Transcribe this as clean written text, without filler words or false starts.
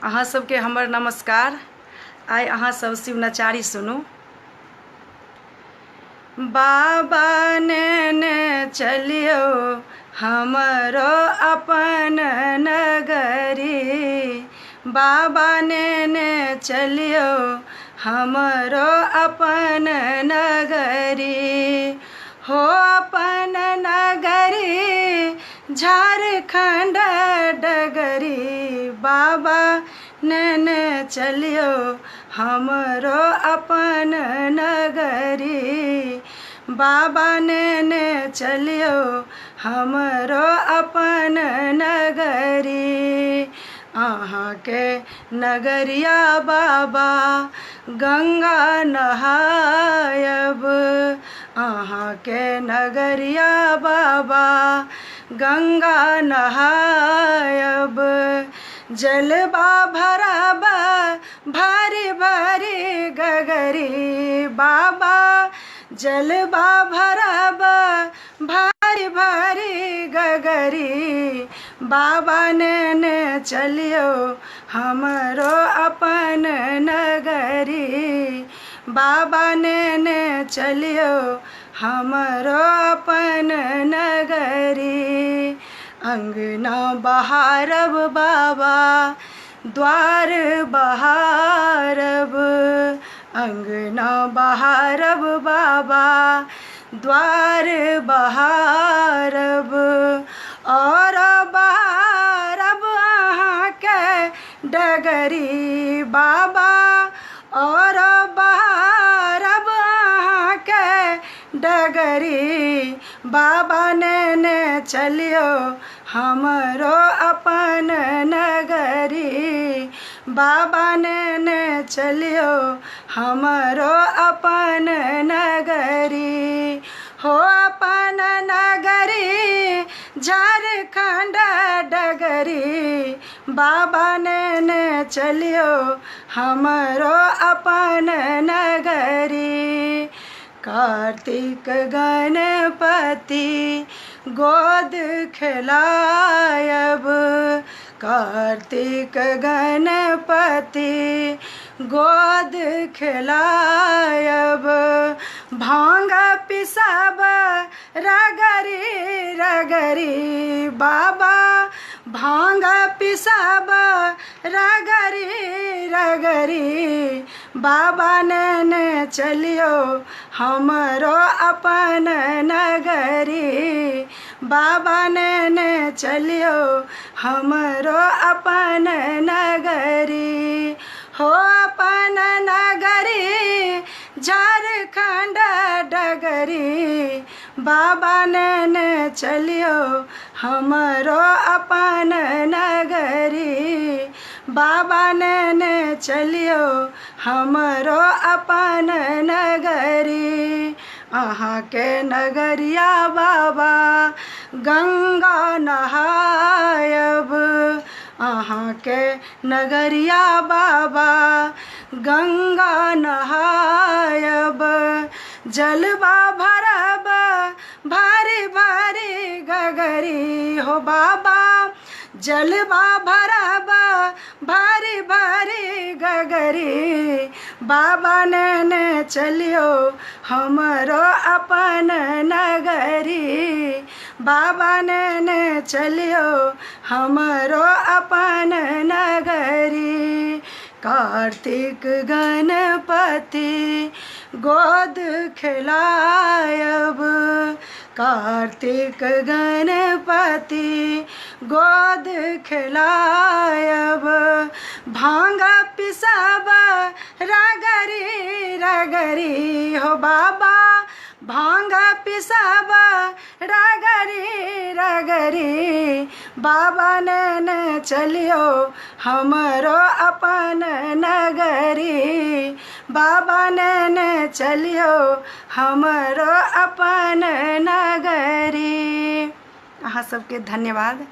अहाँ सबके हमर नमस्कार। आइ अहाँ सब शिव नचारी सुनू। बाबा नेने चलियो हमरो अपन नगरी, बाबा नेने चलियो हमरो अपन नगरी, हो अपन नगरी झारखंड डगरी, बाबा नेने चलियो हमरो अपन नगरी, बाबा नेने चलियो हमरो अपन नगरी। अहाँ के नगरिया बाबा गंगा नहायब, अहाँ के नगरिया बाबा गंगा नहायब, जलवा भरब भारी भारी गगरी, बाबा जलवा भरब भारी भारी गगरी, बाबा नेने चलियो हमरो अपन नगरी, बाबा नेने चलियो हमरो अपन नगरी। अंगना बहारब बाबा द्वार बहारब, अंगना बहारब बाबा द्वार बहारब, और बहारब अहाँ के डगरी, बाबा और बहारब अहाँ के डगरी, बाबा नेने चलियो हमरो अपन नगरी, बाबा नेने चलियो हमरो अपन नगरी, हो अपन नगरी झारखंड डगरी, बाबा नेने चलियो हमरो अपन नगरी। कार्तिक गणपति गोद खिलायब, कार्तिक गणपति गोद खिलायब, भांग पिसब रगरी रगरी, बाबा भांग पिसब रगरी रगरी, बाबा नेने चलियो हमरो अपन नगरी, बाबा नेने चलियो हमरो अपन नगरी, हो अपन नगरी झारखंड डगरी, बाबा नेने चलियो हमरो अपन नगरी, बाबा नेने चलियो हमरो अपन नगरी। अहाँ के नगरिया बाबा गंगा नहायब, अहाँ के नगरिया बाबा गंगा नहायब, जलवा भरब भारी भारी गगरी, हो बाबा जलवा भरब भारी भारी गगरी, बाबा नेने चलियो हमरो अपन नगरी, बाबा नेने चलियो हमरो अपन नगरी। कार्तिक गणपति गोद खिलायब, कार्तिक गणपति गोद खिलायब, भांग पिसब रगरी रगरी, हो बाबा भांग पिसब रगरी रगरी, बाबा नेने चलियो हमरो अपन नगरी, बाबा नेने चलियो हमरो अपन नगरी। अहाँ सबके धन्यवाद।